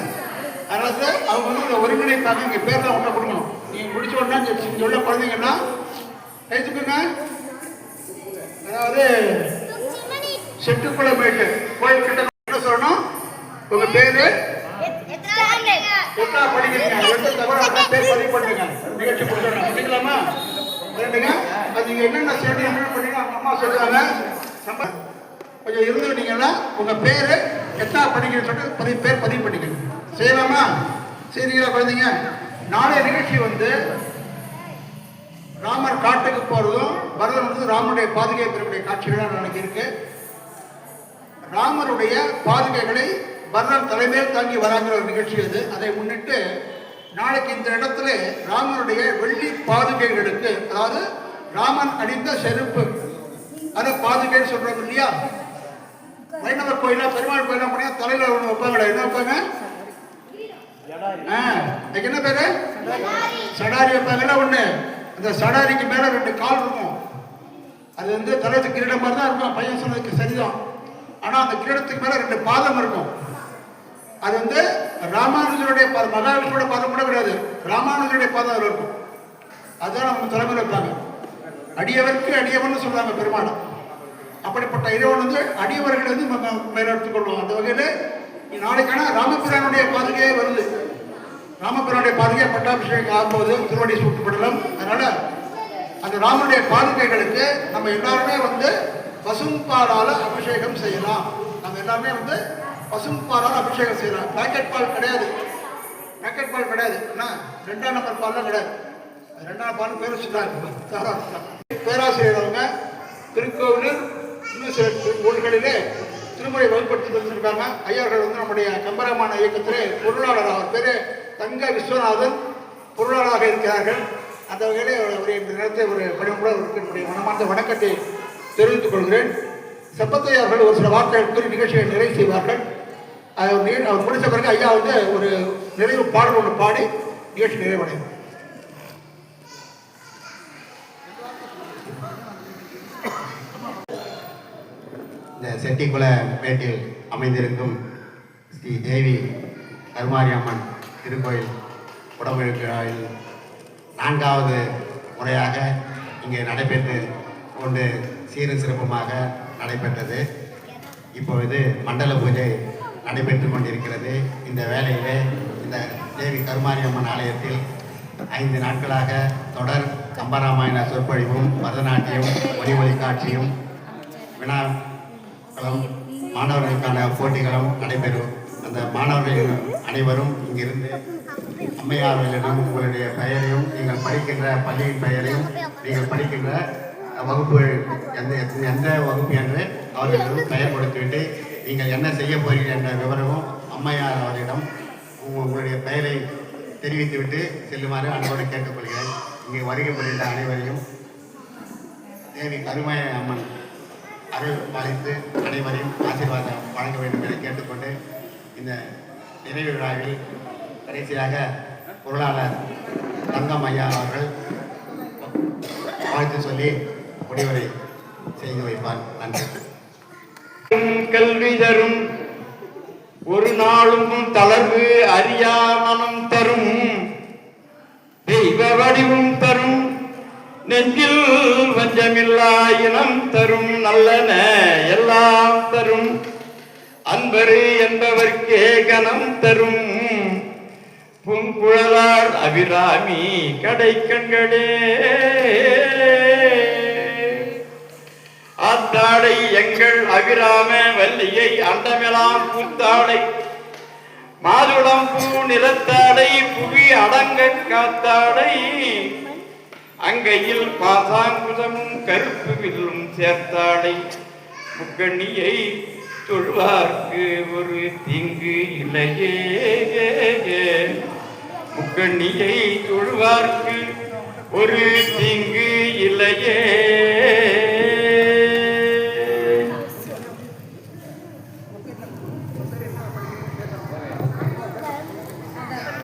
அதனால அவங்க வந்து இந்த ஒருங்கிணைப்பாங்க. இங்கே பேர் தான் ஒன்றை கொடுக்கணும். நீங்கள் முடிச்ச உடனே இங்கே உள்ள குழந்தைங்கன்னா கைத்துக்குங்க. அதாவது செட்டுக்குளமேட்டு கோயில் கிட்ட என்ன சொல்லணும், உங்கள் பேர் எத்தனை படிக்கிறீங்க, எந்த தவிர பேர் பதிவு பண்ணுங்க. நிகழ்ச்சி கொடுத்துருங்க பண்ணிக்கலாமா? ரெண்டுங்க. அது நீங்கள் என்னென்ன செய்யணும், என்னென்ன பண்ணீங்க அவங்க அம்மா சொல்லுவாங்க. நம்ம கொஞ்சம் இருந்துக்கிட்டீங்கன்னா உங்கள் பேர் எத்தனை படிக்கிறேன்னு சொல்லிட்டு பேர் பதிவு பண்ணிக்கணும். செய்யலாமா? சரிங்களா குழந்தைங்க? நாளைய நிகழ்ச்சி வந்து ராமர் காட்டுக்கு போகிறதும் பரதன் வந்து ராமனுடைய பாதுகை பெறக்கூடிய காட்சிகளாக நாளைக்கு இருக்கு. ராமருடைய பாதுகைகளை பரதன் தலைமையில் தாங்கி வராங்கிற ஒரு நிகழ்ச்சி அது. அதை முன்னிட்டு நாளைக்கு இந்த இடத்துல ராமனுடைய வெள்ளி பாதுகைகளுக்கு, அதாவது ராமன் அணிந்த செருப்பு, அதை பாதுகைன்னு சொல்றாங்க இல்லையா? வைணவ கோயிலா பெருமாள் கோயிலா போனா தலையில ஒண்ணு வைப்பாங்களா? என்ன வைப்பாங்க? அதுக்கு என்ன பேரு? சடாரி வைப்பாங்கல்ல ஒண்ணு. அந்த சடாரிக்கு மேல 2 கால் இருக்கும். அது வந்து தலைக்கு கிரீடம் மாதிரி தான் இருக்கும். பையன் சொன்னதுக்கு சரிதான். ஆனா அந்த கிரீடத்துக்கு மேல 2 பாதம் இருக்கும். அது வந்து ராமானுஜருடைய பாதம், மகாவிஷ்ணுடைய பாதம் கூட கிடையாது. ராமானுஜருடைய பாதம் அதில் இருக்கும். அதுதான் நம்ம தலைமையில் வைப்பாங்க. அடியவருக்கு அடியவன் சொல்றாங்க பெருமாள். அப்படிப்பட்ட இறைவன் வந்து அடியவர்கள் வந்து நம்ம மேலெடுத்துக் கொள்வோம். அந்த வகையில் நாளைக்கான ராமபிரானுடைய பாதுகையே வருது. ராமபிரானுடைய பாதுகை பட்டாபிஷேகம் ஆகும்போது திருவடி சூட்டப்படலாம். அதனால அந்த ராமனுடைய பாதுகைகளுக்கு நம்ம எல்லாருமே வந்து பசும்பாலால அபிஷேகம் செய்யலாம். நம்ம எல்லாருமே வந்து பசும்பாலால அபிஷேகம் செய்யலாம். பேக்கெட் பால் கிடையாது, பேக்கெட் பால் கிடையாது. ஏன்னா 2ஆம் நம்பர் பால்லாம் கிடையாது. 2ஆம் பால் பேர் வச்சுட்டாங்க. பேராசிரியர் அவங்க திருக்கோவிலூர் இன்னும் சில ஊர்களிலே திருமுறை வகுப்படுத்தி தந்திருக்காங்க. ஐயார்கள் வந்து நம்முடைய கம்பராமான இயக்கத்திலே பொருளாளர், அவர் பேரு தங்க விஸ்வநாதன் பொருளாளராக இருக்கிறார்கள். அந்த வகையிலே ஒரு இந்த நேரத்தை ஒரு பணிமுறை என்னுடைய மனமார்ந்த வணக்கத்தை தெரிவித்துக் கொள்கிறேன். செப்பத்தையார்கள் ஒரு சில வார்த்தைகளுக்கு நிகழ்ச்சியை நிறைவு செய்வார்கள். அவர் முடித்த பிறகு ஐயா வந்து ஒரு நிறைவு பாடல் ஒன்று பாடி நிகழ்ச்சி நிறைவடையும். இந்த செட்டிக்குள பேட்டில் அமைந்திருக்கும் ஸ்ரீ தேவி கருமாரியம்மன் திருக்கோயில் உடம்பெழுக்கு விழாவில் 4வது முறையாக இங்கே நடைபெற்று கொண்டு சீரும் சிறப்புமாக நடைபெற்றது. இப்பொழுது மண்டல பூஜை நடைபெற்று கொண்டிருக்கிறது. இந்த வேளையிலே இந்த தேவி கருமாரியம்மன் ஆலயத்தில் 5 நாட்களாக தொடர் கம்பராமாயண சொற்பொழிவும் பரதநாட்டியம் ஒலி காட்சியும் வினாக்களும் மாணவர்களுக்கான போட்டிகளும் நடைபெறும். அந்த மாணவர்கள் அனைவரும் இங்கிருந்து அம்மையார்களிடம் உங்களுடைய பெயரையும் நீங்கள் படிக்கின்ற பள்ளியின் பெயரையும் நீங்கள் படிக்கின்ற வகுப்பு எந்த வகுப்பு என்று அவர்களிடம் பெயர் கொடுத்துவிட்டு நீங்கள் என்ன செய்ய போகிறீர்கள் என்ற விவரமும் அம்மையார் அவரிடம் உங்களுடைய பெயரை தெரிவித்துவிட்டு செல்லுமாறு அன்போடு கேட்டுக்கொள்கிறேன். இங்கே வருகை புரிந்த அனைவரையும் தேவி கருமாய அம்மன் அருள் பாலித்து அனைவரையும் ஆசீர்வாதம் வழங்க வேண்டும் என கேட்டுக்கொண்டு இந்த நிறைவு விழாவில் கடைசியாக பொருளாளர் தங்கம் ஐயா அவர்கள் வாழ்த்து சொல்லி முடிவுரை செய்து வைப்பார். நன்றி. கல்வி தரும் ஒரு நாளும் தளர்வு அறியா மனம் தரும் தெய்வ வடிவும் தரும் நெஞ்சில் வஞ்சமில்லா இனம் தரும் நல்லன எல்லாம் தரும் அன்பரு என்பவர்க்கே கனம் தரும் பூங்குழலார் அபிராமி கடை கண்களே ஆத்தாடை எங்கள் அபிராம வல்லியை அண்டமெலாம் பூத்தாடை மாதுளம் பூ நிலத்தாடை புவி அடங்க காத்தாடை அங்கையில் பாசாங்குதமும் கருப்பு வில்லும் சேர்த்தாடை முக்கண்ணியை தொழுவார்க்கு ஒரு தீங்கு இல்லையே முக்கண்ணியை தொழுவார்க்கு ஒரு தீங்கு இல்லையே